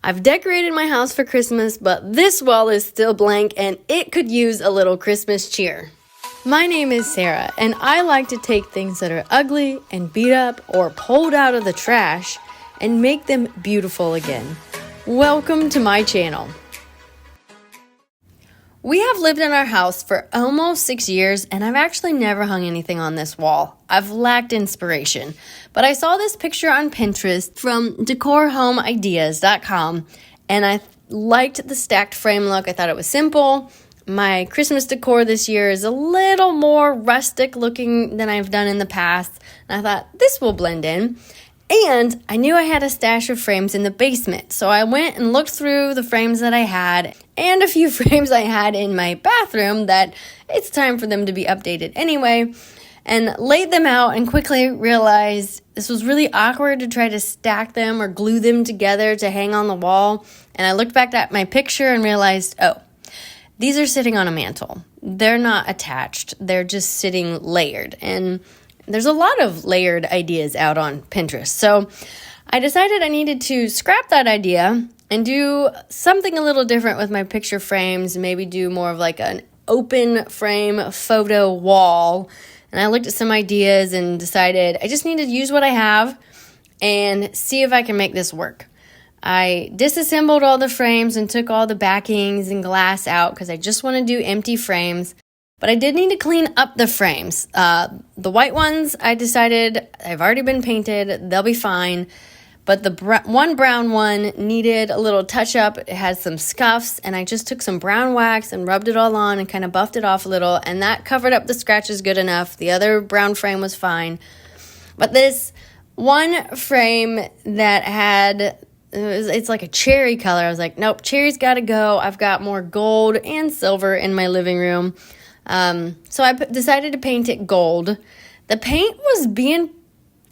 I've decorated my house for Christmas, but this wall is still blank and it could use a little Christmas cheer. My name is Sarah, and I like to take things that are ugly and beat up or pulled out of the trash and make them beautiful again. Welcome to my channel. We have lived in our house for almost 6 years, and I've actually never hung anything on this wall. I've lacked inspiration, but I saw this picture on Pinterest from decorhomeideas.com, and I liked the stacked frame look. I thought it was simple. My Christmas decor this year is a little more rustic looking than I've done in the past, and I thought this will blend in. And I knew I had a stash of frames in the basement, so I went and looked through the frames that I had and a few frames I had in my bathroom that it's time for them to be updated anyway, and laid them out and quickly realized this was really awkward to try to stack them or glue them together to hang on the wall. And I looked back at my picture and realized, oh, these are sitting on a mantle. They're not attached. They're just sitting layered. And there's a lot of layered ideas out on Pinterest. So I decided I needed to scrap that idea and do something a little different with my picture frames, maybe do more of like an open frame photo wall. And I looked at some ideas and decided I just need to use what I have and see if I can make this work. I disassembled all the frames and took all the backings and glass out because I just want to do empty frames. But I did need to clean up the frames. The white ones, I decided I've already been painted. They'll be fine. But the one brown one needed a little touch up. It had some scuffs, and I just took some brown wax and rubbed it all on and kind of buffed it off a little, and that covered up the scratches good enough. The other brown frame was fine. But this one frame that had, it's like a cherry color. I was like, nope, cherry's got to go. I've got more gold and silver in my living room. So I decided to paint it gold. The paint was being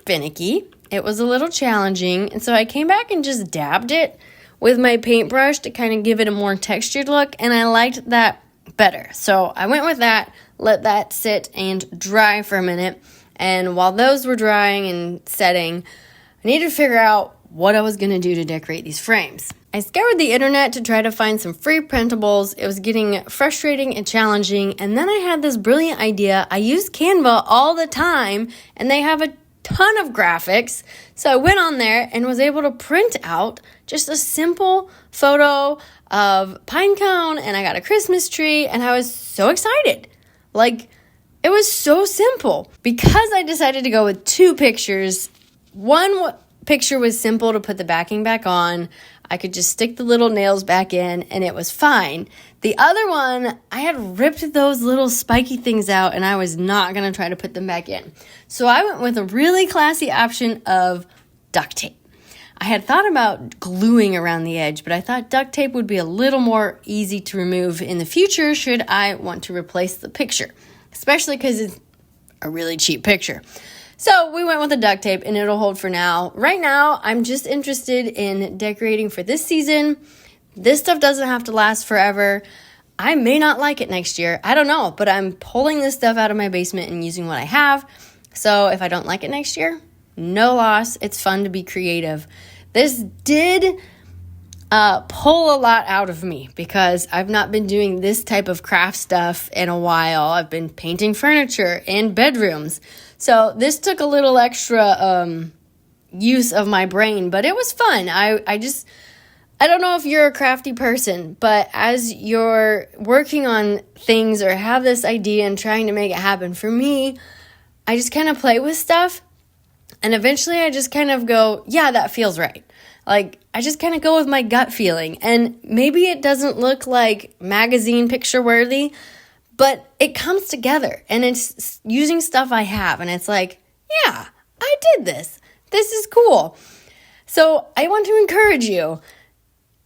finicky. It was a little challenging. And so I came back and just dabbed it with my paintbrush to kind of give it a more textured look. And I liked that better. So I went with that, let that sit and dry for a minute. And while those were drying and setting, I needed to figure out what I was going to do to decorate these frames. I scoured the internet to try to find some free printables. It was getting frustrating and challenging, and then I had this brilliant idea. I use Canva all the time, and they have a ton of graphics, so I went on there and was able to print out just a simple photo of pine cone, and I got a Christmas tree, and I was so excited. Like, it was so simple. Because I decided to go with two pictures, one picture was simple to put the backing back on. I could just stick the little nails back in and it was fine. The other one, I had ripped those little spiky things out and I was not going to try to put them back in. So I went with a really classy option of duct tape. I had thought about gluing around the edge, but I thought duct tape would be a little more easy to remove in the future should I want to replace the picture, especially because it's a really cheap picture. So we went with the duct tape and it'll hold for now. Right now, I'm just interested in decorating for this season. This stuff doesn't have to last forever. I may not like it next year. I don't know, but I'm pulling this stuff out of my basement and using what I have. So if I don't like it next year, no loss. It's fun to be creative. This did pull a lot out of me because I've not been doing this type of craft stuff in a while. I've been painting furniture and bedrooms. So this took a little extra use of my brain, but it was fun. I don't know if you're a crafty person, but as you're working on things or have this idea and trying to make it happen, for me, I just kind of play with stuff and eventually I just kind of go, yeah, that feels right. Like, I just kind of go with my gut feeling, and maybe it doesn't look like magazine picture worthy, but it comes together, and it's using stuff I have, and it's like, yeah, I did this. This is cool. So I want to encourage you,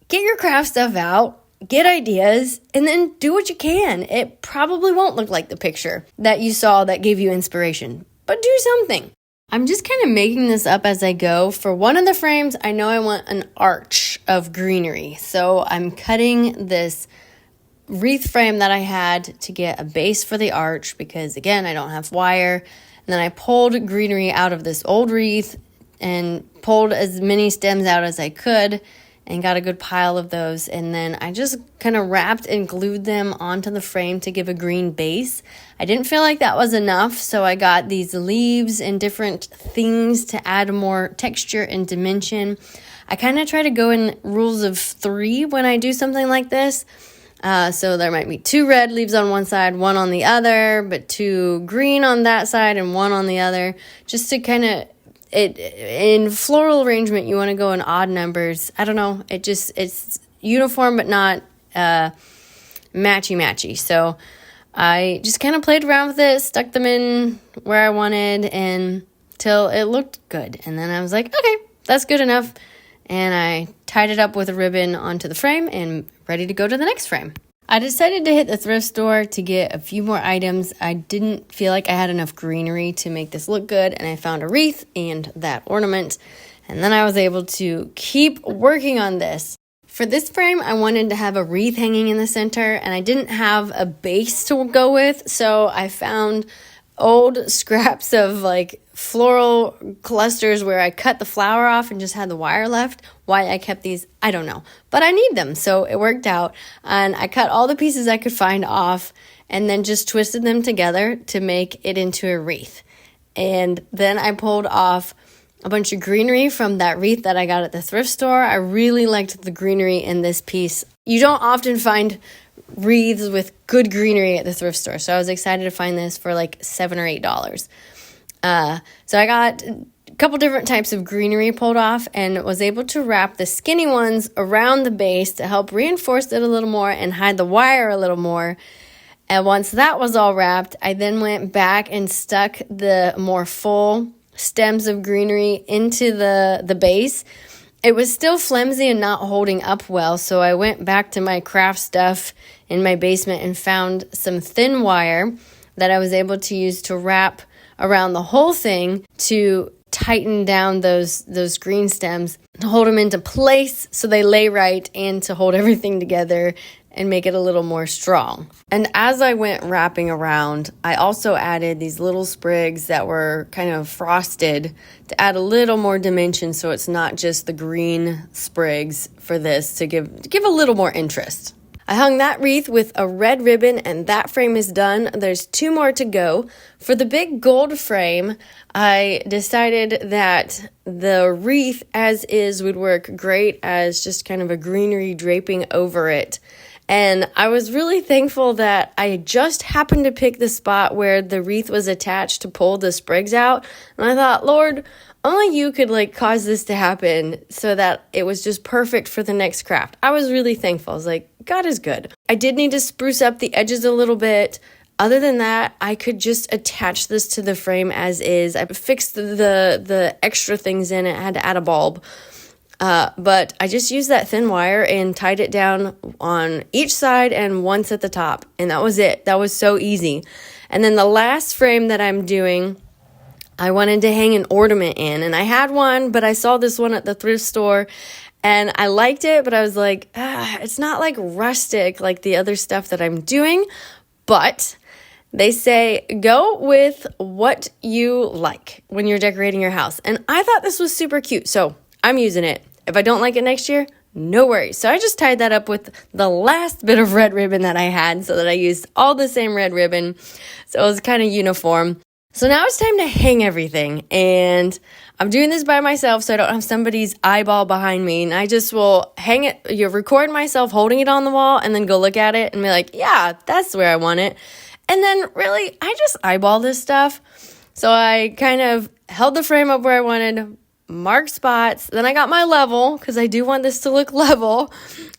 get your craft stuff out, get ideas, and then do what you can. It probably won't look like the picture that you saw that gave you inspiration, but do something. I'm just kind of making this up as I go. For one of the frames, I know I want an arch of greenery. So I'm cutting this wreath frame that I had to get a base for the arch because, again, I don't have wire. And then I pulled greenery out of this old wreath and pulled as many stems out as I could and got a good pile of those. And then I just kind of wrapped and glued them onto the frame to give a green base. I didn't feel like that was enough, so I got these leaves and different things to add more texture and dimension. I kind of try to go in rules of 3 when I do something like this. So there might be 2 red leaves on one side, 1 on the other, but 2 green on that side and 1 on the other, just to kind of, in floral arrangement, you want to go in odd numbers. I don't know, it's uniform but not matchy. So I just kind of played around with it, stuck them in where I wanted until it looked good. And then I was like, okay, that's good enough. And I tied it up with a ribbon onto the frame and ready to go to the next frame. I decided to hit the thrift store to get a few more items. I didn't feel like I had enough greenery to make this look good, and I found a wreath and that ornament. And then I was able to keep working on this. For this frame, I wanted to have a wreath hanging in the center, and I didn't have a base to go with, so I found old scraps of like floral clusters where I cut the flower off and just had the wire left. Why I kept these, I don't know, but I need them, so it worked out. And I cut all the pieces I could find off and then just twisted them together to make it into a wreath. And then I pulled off a bunch of greenery from that wreath that I got at the thrift store. I really liked the greenery in this piece. You don't often find wreaths with good greenery at the thrift store, so I was excited to find this for like $7 or $8. So I got a couple different types of greenery pulled off and was able to wrap the skinny ones around the base to help reinforce it a little more and hide the wire a little more. And once that was all wrapped, I then went back and stuck the more full stems of greenery into the base. It was still flimsy and not holding up well, so I went back to my craft stuff in my basement and found some thin wire that I was able to use to wrap around the whole thing to tighten down those green stems, to hold them into place so they lay right, and to hold everything together and make it a little more strong. And as I went wrapping around, I also added these little sprigs that were kind of frosted to add a little more dimension, so it's not just the green sprigs for this, to give a little more interest. I hung that wreath with a red ribbon, and that frame is done. There's 2 more to go. For the big gold frame, I decided that the wreath as is would work great as just kind of a greenery draping over it. And I was really thankful that I just happened to pick the spot where the wreath was attached to pull the sprigs out. And I thought, Lord, only you could cause this to happen so that it was just perfect for the next craft. I was really thankful. I was like, God is good. I did need to spruce up the edges a little bit. Other than that, I could just attach this to the frame as is. I fixed the extra things in it. I had to add a bulb. But I just used that thin wire and tied it down on each side and once at the top. And that was it. That was so easy. And then the last frame that I'm doing, I wanted to hang an ornament in. And I had one, but I saw this one at the thrift store. And I liked it, but I was like, it's not rustic like the other stuff that I'm doing. But they say go with what you like when you're decorating your house. And I thought this was super cute, so I'm using it. If I don't like it next year, no worries. So I just tied that up with the last bit of red ribbon that I had, so that I used all the same red ribbon. So it was kind of uniform. So now it's time to hang everything. And I'm doing this by myself, so I don't have somebody's eyeball behind me. And I just will hang it, record myself holding it on the wall, and then go look at it and be like, yeah, that's where I want it. And then really, I just eyeball this stuff. So I kind of held the frame up where I wanted, marked spots. Then I got my level, because I do want this to look level.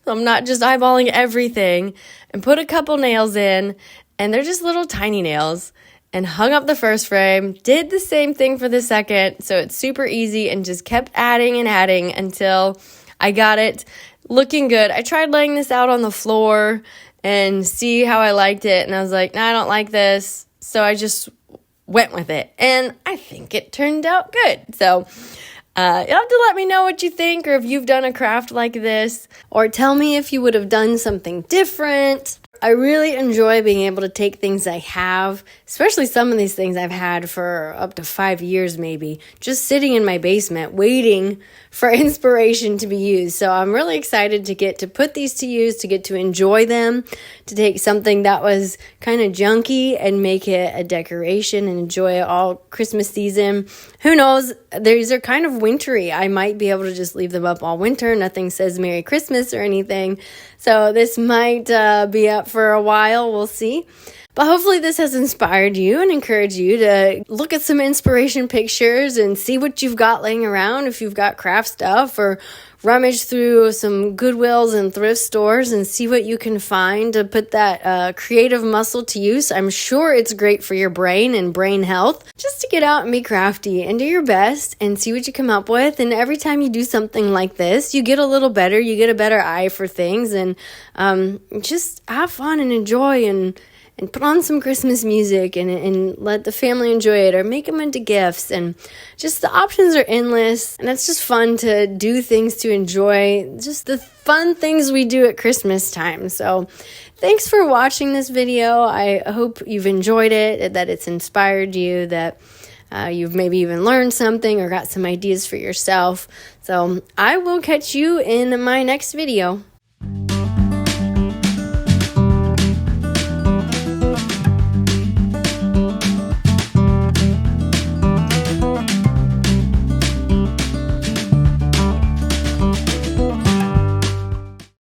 So I'm not just eyeballing everything. And put a couple nails in, and they're just little tiny nails. And hung up the first frame, did the same thing for the second. So it's super easy, and just kept adding and adding until I got it looking good. I tried laying this out on the floor and see how I liked it. And I was like, nah, I don't like this. So I just went with it. And I think it turned out good. So you'll have to let me know what you think, or if you've done a craft like this, or tell me if you would have done something different. I really enjoy being able to take things I have, especially some of these things I've had for up to 5 years maybe, just sitting in my basement waiting for inspiration to be used. So I'm really excited to get to put these to use, to get to enjoy them, to take something that was kind of junky and make it a decoration and enjoy it all Christmas season. Who knows? These are kind of wintry. I might be able to just leave them up all winter. Nothing says Merry Christmas or anything. So this might be up for a while. We'll see. But hopefully this has inspired you and encouraged you to look at some inspiration pictures and see what you've got laying around if you've got craft stuff, or rummage through some Goodwills and thrift stores and see what you can find to put that creative muscle to use. I'm sure it's great for your brain and brain health just to get out and be crafty and do your best and see what you come up with. And every time you do something like this, you get a little better, you get a better eye for things, and just have fun and enjoy and put on some Christmas music and let the family enjoy it, or make them into gifts. And just the options are endless, and it's just fun to do things to enjoy just the fun things we do at Christmas time. So thanks for watching this video. I hope you've enjoyed it, that it's inspired you, that you've maybe even learned something or got some ideas for yourself. So I will catch you in my next video.